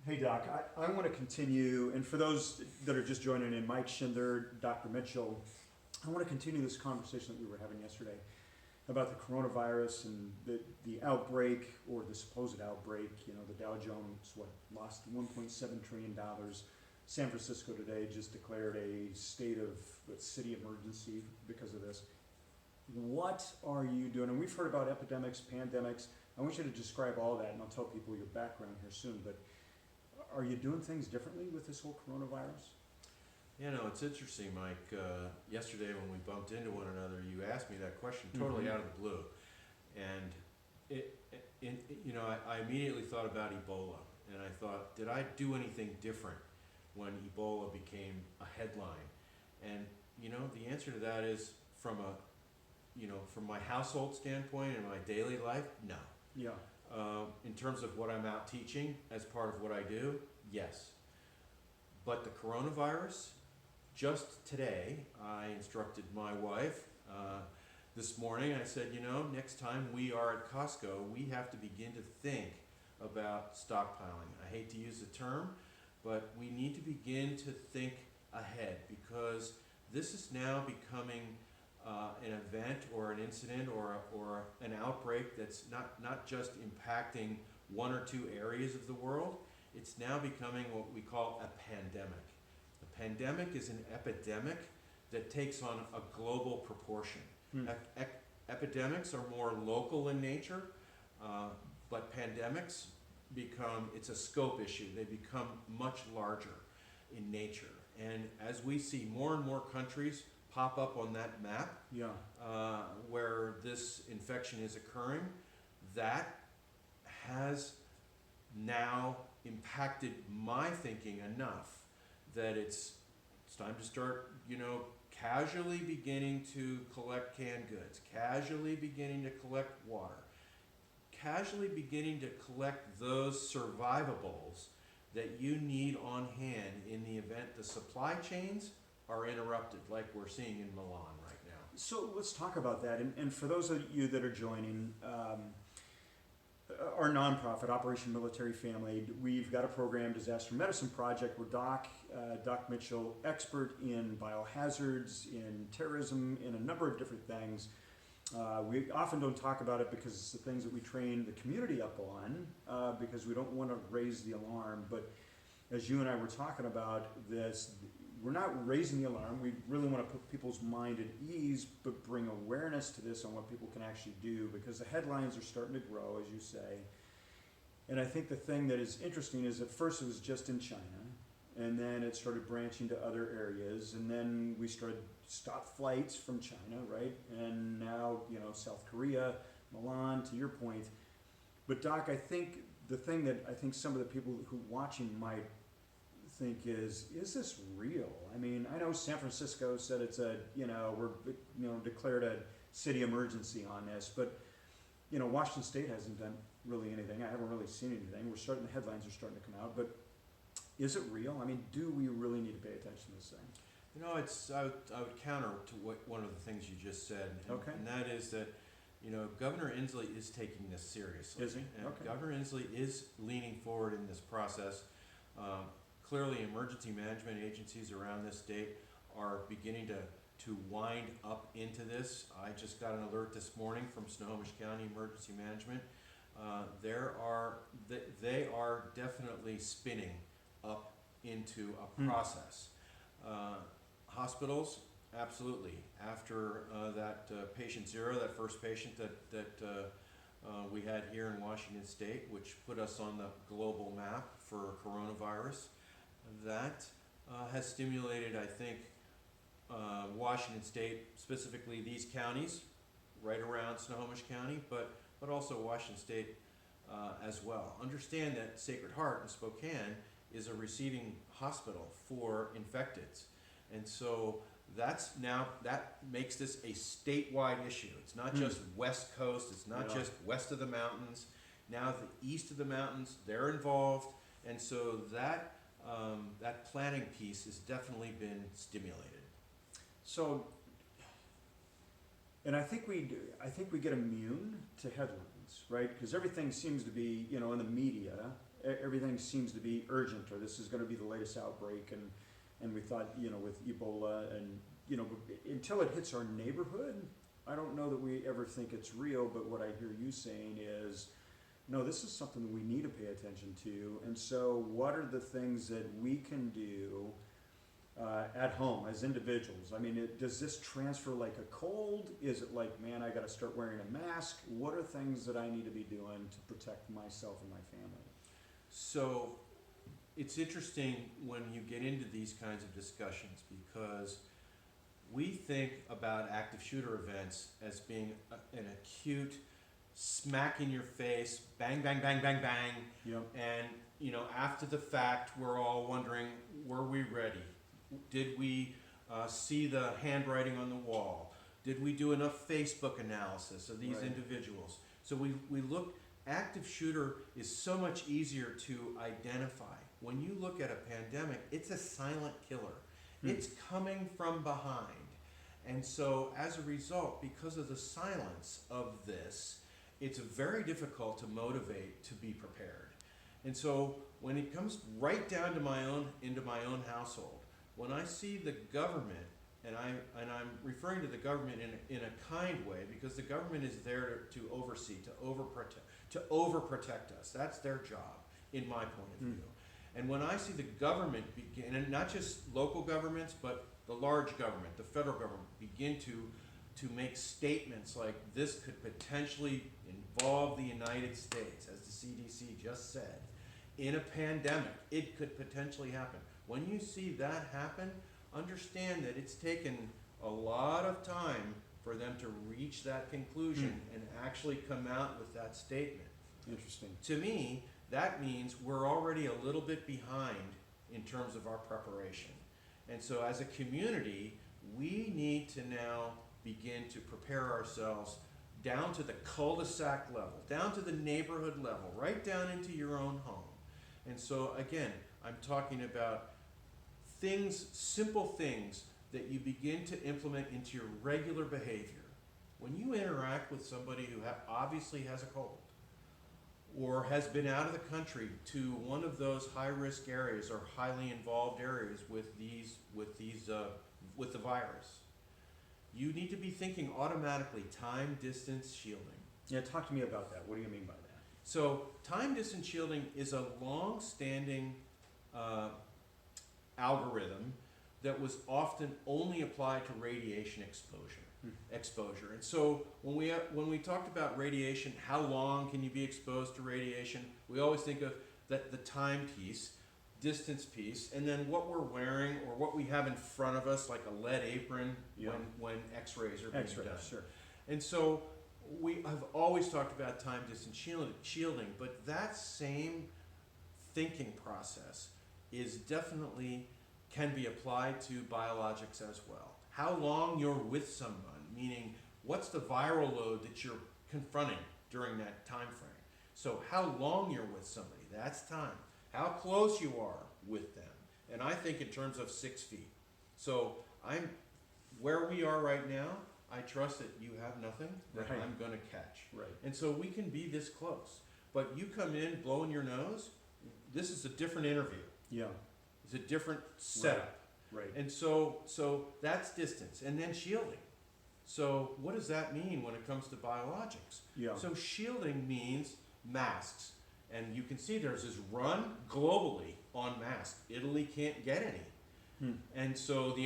Hey Doc, I want to continue, and for those that are just joining in, Mike Schindler, Dr. Mitchell, I want to continue this conversation that we were having yesterday about the coronavirus and the outbreak, or the supposed outbreak. You know, the Dow Jones, lost $1.7 trillion. San Francisco today just declared a state of city emergency because of this. What are you doing? And we've heard about epidemics, pandemics. I want you to describe all that, and I'll tell people your background here soon, but are you doing things differently with this whole coronavirus? You know, it's interesting, Mike. Yesterday when we bumped into one another, you asked me that question totally out of the blue. And, I immediately thought about Ebola. And I thought, did I do anything different when Ebola became a headline? And, the answer to that is from my household standpoint and my daily life, no. Yeah. In terms of what I'm out teaching as part of what I do, yes. But the coronavirus, just today, I instructed my wife this morning. I said, next time we are at Costco, we have to begin to think about stockpiling. I hate to use the term, but we need to begin to think ahead, because this is now becoming an event or an incident or an outbreak that's not just impacting one or two areas of the world. It's now becoming what we call a pandemic. A pandemic is an epidemic that takes on a global proportion. Epidemics are more local in nature, but pandemics it's a scope issue. They become much larger in nature. And as we see more and more countries pop up on that map, where this infection is occurring, that has now impacted my thinking enough that it's time to start, casually beginning to collect canned goods, casually beginning to collect water, casually beginning to collect those survivables that you need on hand in the event the supply chains are interrupted, like we're seeing in Milan right now. So let's talk about that. And for those of you that are joining, our nonprofit, Operation Military Family, we've got a program, Disaster Medicine Project, where Doc Mitchell, expert in biohazards, in terrorism, in a number of different things. We often don't talk about it because it's the things that we train the community up on, because we don't want to raise the alarm. But as you and I were talking about this, we're not raising the alarm. We really want to put people's mind at ease, but bring awareness to this on what people can actually do, because the headlines are starting to grow, as you say. And I think the thing that is interesting is at first it was just in China, and then it started branching to other areas, and then we started stop flights from China, right? And now, South Korea, Milan, to your point. But Doc, I think the thing that I think some of the people who watching might think is this real? I mean, I know San Francisco said it's we're declared a city emergency on this, but Washington State hasn't done really anything. I haven't really seen anything. The headlines are starting to come out, but is it real? I mean, do we really need to pay attention to this thing? I would counter to one of the things you just said, and that is that Governor Inslee is taking this seriously. Is he? And Governor Inslee is leaning forward in this process. Clearly, emergency management agencies around this state are beginning to wind up into this. I just got an alert this morning from Snohomish County Emergency Management. They are definitely spinning up into a process. Hospitals, absolutely. After that patient zero, that first patient that we had here in Washington State, which put us on the global map for coronavirus, that has stimulated, I think, Washington State, specifically these counties right around Snohomish County, but also Washington State as well. Understand that Sacred Heart in Spokane is a receiving hospital for infecteds. And so that makes this a statewide issue. It's not just West Coast, it's not just west of the mountains. Now the east of the mountains, they're involved. And so that planning piece has definitely been stimulated. So, and I think we get immune to headlines, right? Because everything seems to be, in the media, everything seems to be urgent, or this is going to be the latest outbreak, and we thought, with Ebola, and until it hits our neighborhood, I don't know that we ever think it's real. But what I hear you saying is, no, this is something that we need to pay attention to. And so, what are the things that we can do at home as individuals? I mean, does this transfer like a cold? Is it like, man, I got to start wearing a mask? What are things that I need to be doing to protect myself and my family? So it's interesting when you get into these kinds of discussions, because we think about active shooter events as being an acute smack in your face, bang, bang, bang, bang, bang. Yep. And, after the fact, we're all wondering, were we ready? Did we see the handwriting on the wall? Did we do enough Facebook analysis of these Right. individuals? So we look, active shooter is so much easier to identify. When you look at a pandemic, it's a silent killer. It's coming from behind. And so as a result, because of the silence of this, it's very difficult to motivate to be prepared. And so when it comes right down to into my own household, when I see the government, and I'm referring to the government in a kind way, because the government is there to oversee, to overprotect us. That's their job, in my point of view. And when I see the government begin, and not just local governments, but the large government, the federal government, begin to make statements like this could potentially involve the United States, as the CDC just said, in a pandemic, it could potentially happen. When you see that happen, understand that it's taken a lot of time for them to reach that conclusion and actually come out with that statement. Interesting. To me, that means we're already a little bit behind in terms of our preparation. And so as a community, we need to now begin to prepare ourselves down to the cul-de-sac level, down to the neighborhood level, right down into your own home. And so again, I'm talking about things, simple things that you begin to implement into your regular behavior. When you interact with somebody who obviously has a cold, or has been out of the country to one of those high-risk areas or highly involved areas with the virus, you need to be thinking automatically time, distance, shielding. Yeah, talk to me about that. What do you mean by that? So time distance shielding is a long-standing algorithm that was often only applied to radiation exposure. And so when we talked about radiation, how long can you be exposed to radiation? We always think of that the time piece, distance piece, and then what we're wearing or what we have in front of us, like a lead apron when X-rays are being done. Sure. And so we have always talked about time distance shielding, but that same thinking process is definitely can be applied to biologics as well. How long you're with someone, meaning what's the viral load that you're confronting during that time frame. So how long you're with somebody, that's time. How close you are with them. And I think in terms of 6 feet. So where we are right now, I trust that you have nothing that Right. I'm going to catch. Right. And so we can be this close. But you come in blowing your nose, this is a different interview. Yeah. It's a different setup. Right. And so that's distance. And then shielding. So what does that mean when it comes to biologics? Yeah. So shielding means masks. And you can see there's this run globally on masks. Italy can't get any. And so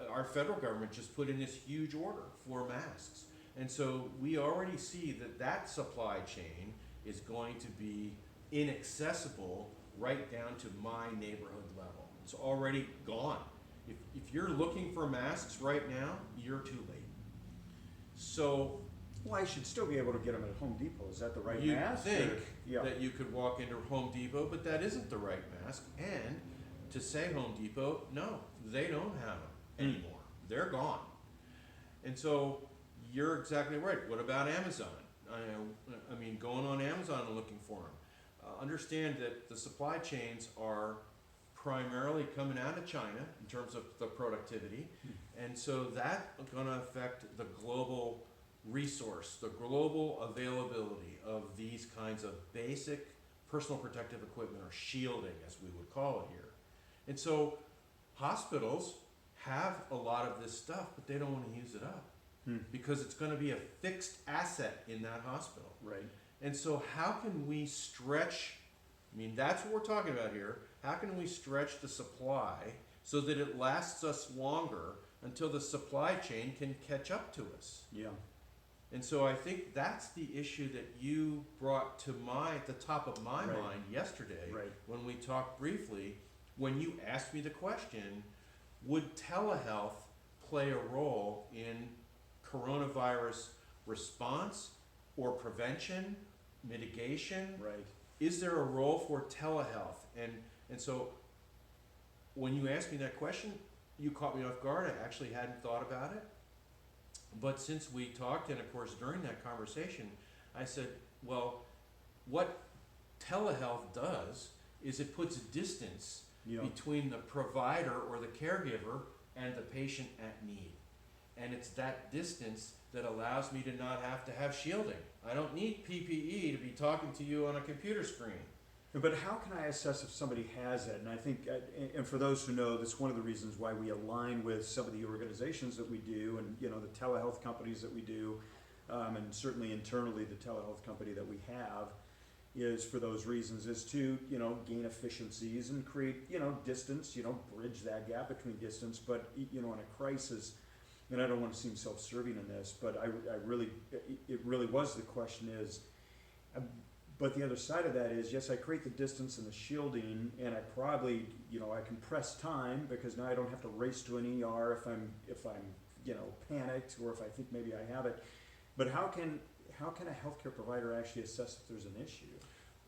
our federal government just put in this huge order for masks. And so we already see that supply chain is going to be inaccessible right down to my neighborhood level. It's already gone. If you're looking for masks right now, you're too late. So Well, I should still be able to get them at Home Depot. Is that the right you mask? think Yeah. that you could walk into Home Depot, but that isn't the right mask. And to say Home Depot, no, they don't have them anymore. They're gone. And so you're exactly right. What about Amazon? I mean, going on Amazon and looking for them. Understand that the supply chains are primarily coming out of China in terms of the productivity. And so that's going to affect the global resource, the global availability of these kinds of basic personal protective equipment, or shielding as we would call it here. And so hospitals have a lot of this stuff, but they don't want to use it up because it's going to be a fixed asset in that hospital. Right. And so how can we stretch, I mean, that's what we're talking about here. How can we stretch the supply so that it lasts us longer until the supply chain can catch up to us? Yeah. And so I think that's the issue that you brought to the top of my Right. mind yesterday Right. when we talked briefly, when you asked me the question, would telehealth play a role in coronavirus response or prevention, mitigation? Right. Is there a role for telehealth? And so when you asked me that question, you caught me off guard. I actually hadn't thought about it. But since we talked, and of course during that conversation, I said, well, what telehealth does is it puts distance Yeah. between the provider or the caregiver and the patient at need. And it's that distance that allows me to not have to have shielding. I don't need PPE to be talking to you on a computer screen. But how can I assess if somebody has it? And I think, and for those who know, that's one of the reasons why we align with some of the organizations that we do, and the telehealth companies that we do, and certainly internally the telehealth company that we have, is for those reasons, is to gain efficiencies and create distance, bridge that gap between distance. But in a crisis, and I don't want to seem self-serving in this, but it really was, the question is. But the other side of that is, yes, I create the distance and the shielding, and I probably, I compress time because now I don't have to race to an ER if I'm panicked, or if I think maybe I have it. But how can a healthcare provider actually assess if there's an issue?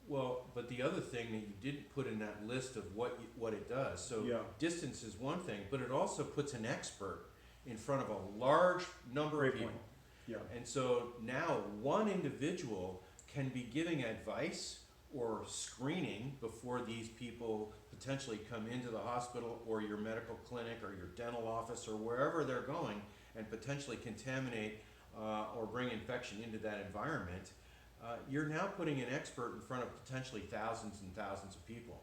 Well, but the other thing that you didn't put in that list of what it does. So Yeah. distance is one thing, but it also puts an expert in front of a large number Great of people. point. Yeah. And so now one individual can be giving advice or screening before these people potentially come into the hospital or your medical clinic or your dental office or wherever they're going, and potentially contaminate or bring infection into that environment. You're now putting an expert in front of potentially thousands and thousands of people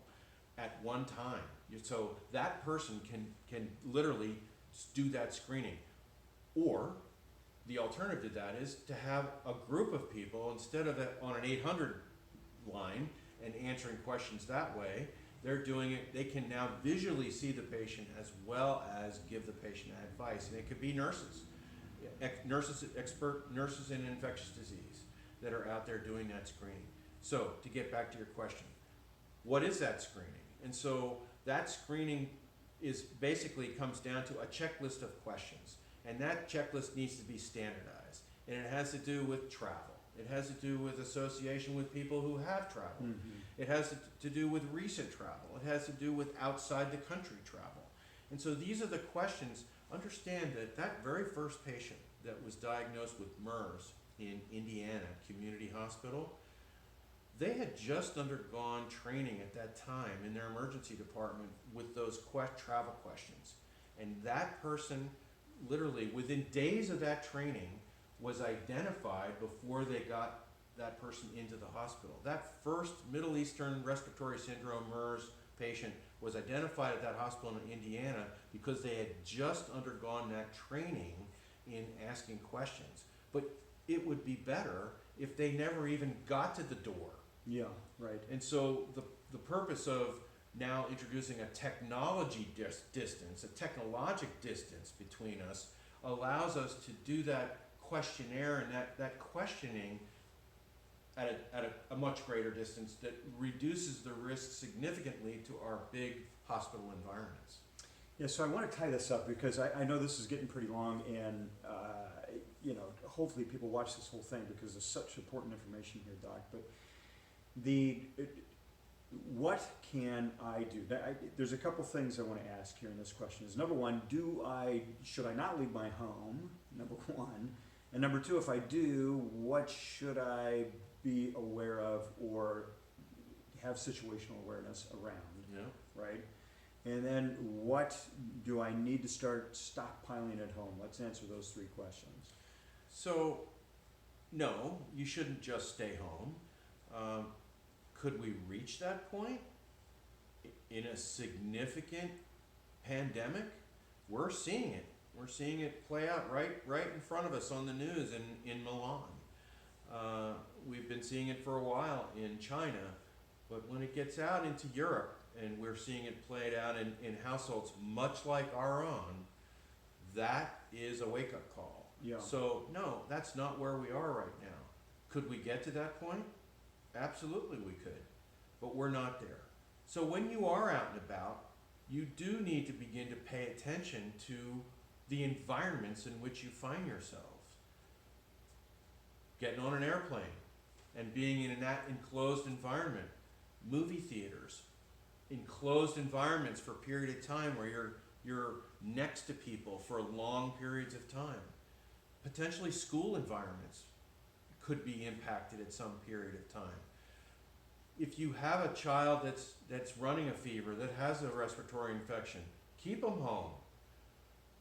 at one time. So that person can literally do that screening. Or the alternative to that is to have a group of people, instead of on an 800 line and answering questions that way, they're doing it, they can now visually see the patient as well as give the patient advice. And it could be nurses, expert nurses in infectious disease that are out there doing that screening. So to get back to your question, what is that screening? And so that screening is basically comes down to a checklist of questions. And that checklist needs to be standardized. And it has to do with travel. It has to do with association with people who have traveled. Mm-hmm. It has to do with recent travel. It has to do with outside the country travel. And so these are the questions. Understand that that very first patient that was diagnosed with MERS in Indiana Community Hospital, they had just undergone training at that time in their emergency department with those travel questions. And that person, literally within days of that training, was identified before they got that person into the hospital. That first Middle Eastern respiratory syndrome MERS patient was identified at that hospital in Indiana because they had just undergone that training in asking questions. But it would be better if they never even got to the door. Yeah, right. And so the purpose of now introducing a technology distance, a technologic distance between us, allows us to do that questionnaire and that questioning at a much greater distance that reduces the risk significantly to our big hospital environments. Yeah, so I want to tie this up because I know this is getting pretty long, and hopefully people watch this whole thing because there's such important information here, Doc. But what can I do? There's a couple things I want to ask here in this question. Is number one, should I not leave my home? Number one. And number two, if I do, what should I be aware of or have situational awareness around? Yeah. Right? And then what do I need to start stockpiling at home? Let's answer those three questions. So, no, you shouldn't just stay home. Could we reach that point in a significant pandemic? We're seeing it. We're seeing it play out right in front of us on the news in Milan. We've been seeing it for a while in China, but when it gets out into Europe, and we're seeing it played out in households much like our own, that is a wake-up call. Yeah. So, no, that's not where we are right now. Could we get to that point? Absolutely we could, but we're not there. So when you are out and about, you do need to begin to pay attention to the environments in which you find yourselves. Getting on an airplane and being in that enclosed environment, movie theaters, enclosed environments for a period of time where you're next to people for long periods of time. Potentially school environments could be impacted at some period of time. If you have a child that's running a fever, that has a respiratory infection, keep them home.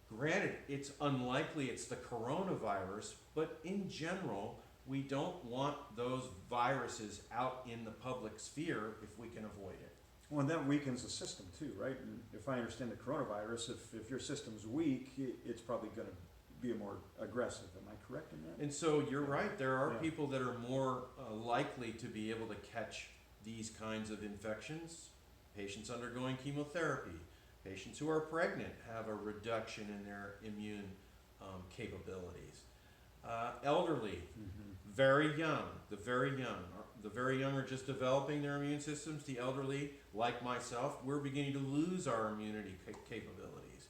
Granted, it's unlikely it's the coronavirus, but in general, we don't want those viruses out in the public sphere if we can avoid it. Well, and that weakens the system too, right? And if I understand the coronavirus, if your system's weak, it's probably going to be more aggressive. Am I correct in that? And so you're right, there are Yeah. people that are more likely to be able to catch these kinds of infections. Patients undergoing chemotherapy, patients who are pregnant have a reduction in their immune capabilities. Elderly, very young, the very young are just developing their immune systems. The elderly, like myself, we're beginning to lose our immunity capabilities.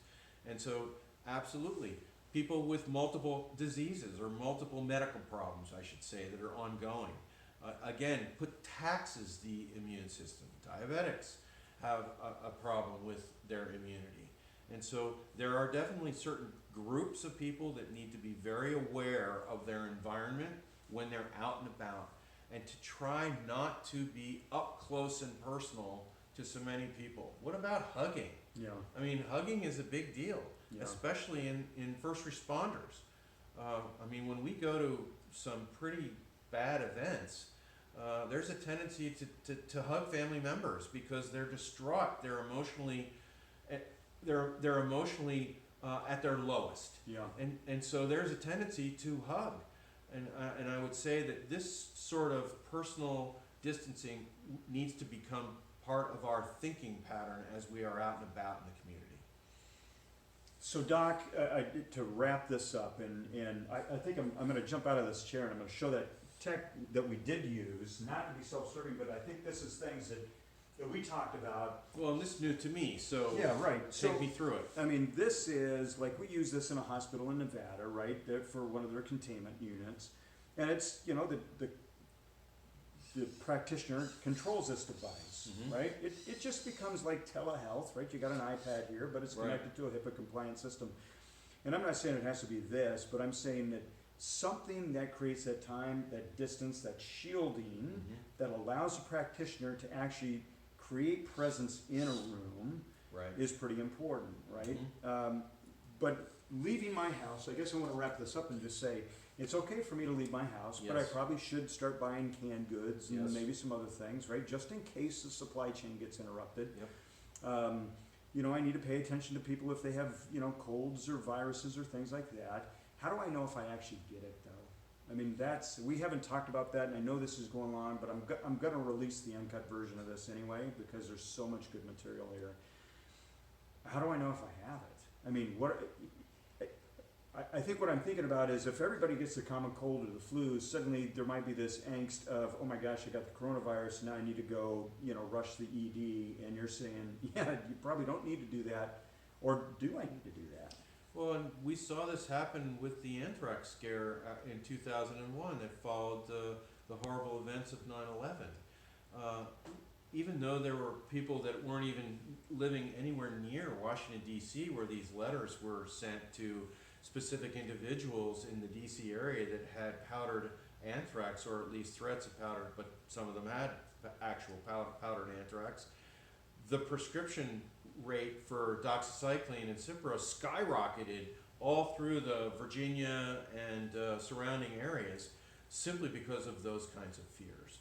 And so, absolutely, people with multiple diseases or multiple medical problems, I should say, that are ongoing. Again, taxes the immune system. Diabetics have a problem with their immunity. And so there are definitely certain groups of people that need to be very aware of their environment when they're out and about, and to try not to be up close and personal to so many people. What about hugging? Yeah. I mean, hugging is a big deal, Yeah. especially in first responders. I mean, when we go to some pretty bad events, there's a tendency to hug family members because they're distraught. They're emotionally at their lowest. Yeah. And so there's a tendency to hug. And I would say that this sort of personal distancing needs to become part of our thinking pattern as we are out and about in the community. So Doc, to wrap this up, and I think I'm going to jump out of this chair and I'm going to show that tech that we did use, not to be self-serving, but I think this is things that we talked about. Well, and this is new to me, so Yeah, right. take me through it. I mean, this is, like, we use this in a hospital in Nevada, right, for one of their containment units. And it's, you know, the practitioner controls this device, right? It just becomes like telehealth, right? You got an iPad here, but it's connected to a HIPAA compliant system. And I'm not saying it has to be this, but I'm saying that something that creates that time, that distance, that shielding, that allows a practitioner to actually create presence in a room is pretty important, right? But leaving my house, I guess I want to wrap this up and just say, it's okay for me to leave my house, but I probably should start buying canned goods and maybe some other things, right? Just in case the supply chain gets interrupted. You know, I need to pay attention to people if they have, you know, colds or viruses or things like that. How do I know if I actually get it, though? I mean, we haven't talked about that, and I know this is going on, but I'm going to release the uncut version of this anyway because there's so much good material here. How do I know if I have it? I mean, I think what I'm thinking about is if everybody gets the common cold or the flu, suddenly there might be this angst of, oh my gosh, I got the coronavirus, now I need to go, you know, rush the ED, and you're saying, yeah, you probably don't need to do that, or do I need to do that? Well, and we saw this happen with the anthrax scare in 2001 that followed the horrible events of 9/11. Even though there were people that weren't even living anywhere near Washington, D.C., where these letters were sent to specific individuals in the D.C. area that had powdered anthrax, or at least threats of powdered, but some of them had actual powdered anthrax, the prescription rate for doxycycline and Cipro skyrocketed all through the Virginia and surrounding areas simply because of those kinds of fears.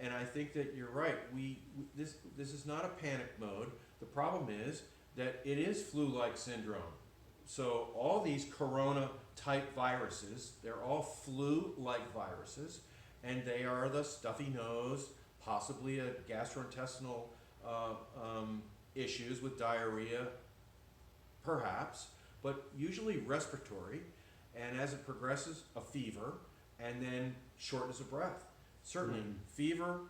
And I think that you're right. This is not a panic mode. The problem is that it is flu-like syndrome. So all these corona-type viruses, they're all flu-like viruses, and they are the stuffy nose, possibly a gastrointestinal issues with diarrhea, perhaps, but usually respiratory, and as it progresses, a fever, and then shortness of breath. Certainly, fever,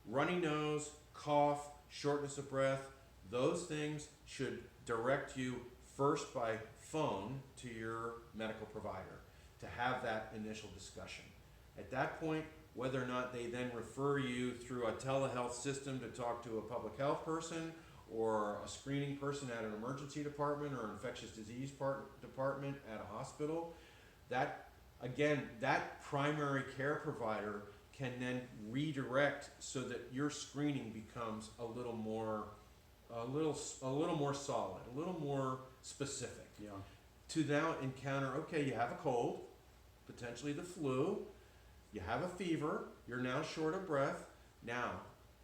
runny nose, cough, shortness of breath, those things should direct you first by phone to your medical provider to have that initial discussion. At that point, whether or not they then refer you through a telehealth system to talk to a public health person or a screening person at an emergency department or infectious disease department at a hospital, that primary care provider can then redirect so that your screening becomes a little more solid, a little more specific. Yeah. To now encounter, okay, you have a cold, potentially the flu, you have a fever, you're now short of breath. Now,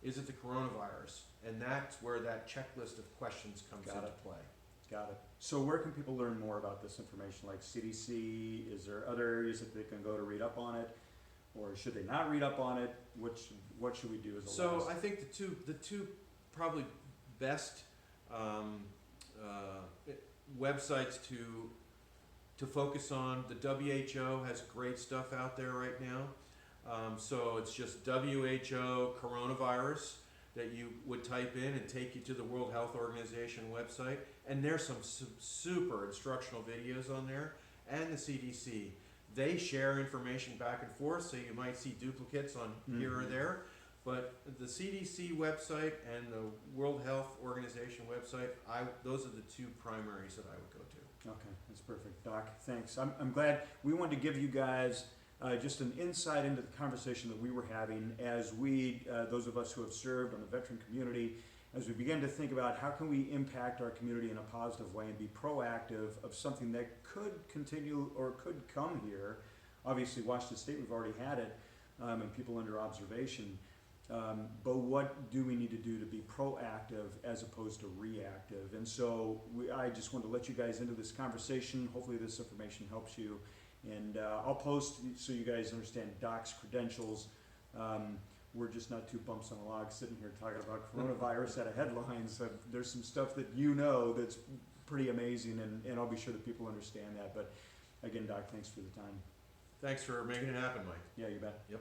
is it the coronavirus? And that's where that checklist of questions comes into play. Got it. So where can people learn more about this information, like CDC? Is there other areas that they can go to read up on it? Or should they not read up on it? What should we do as a So I think the two probably best websites to focus on, the WHO has great stuff out there right now. So it's just WHO coronavirus that you would type in and take you to the World Health Organization website. And there's some super instructional videos on there. And the CDC. They share information back and forth, so you might see duplicates on here or there. But the CDC website and the World Health Organization website, those are the two primaries that I would go to. Okay, that's perfect. Doc, thanks. I'm glad we wanted to give you guys just an insight into the conversation that we were having as we, those of us who have served on the veteran community, as we begin to think about how can we impact our community in a positive way and be proactive of something that could continue or could come here. Obviously, Washington State, we've already had it, and people under observation. But what do we need to do to be proactive as opposed to reactive? And so I just want to let you guys into this conversation. Hopefully this information helps you. And I'll post so you guys understand Doc's credentials. We're just not two bumps on a log sitting here talking about coronavirus at a headline. So there's some stuff that you know that's pretty amazing, and I'll be sure that people understand that. But again, Doc, thanks for the time. Thanks for making it happen, Mike. Yeah, you bet. Yep.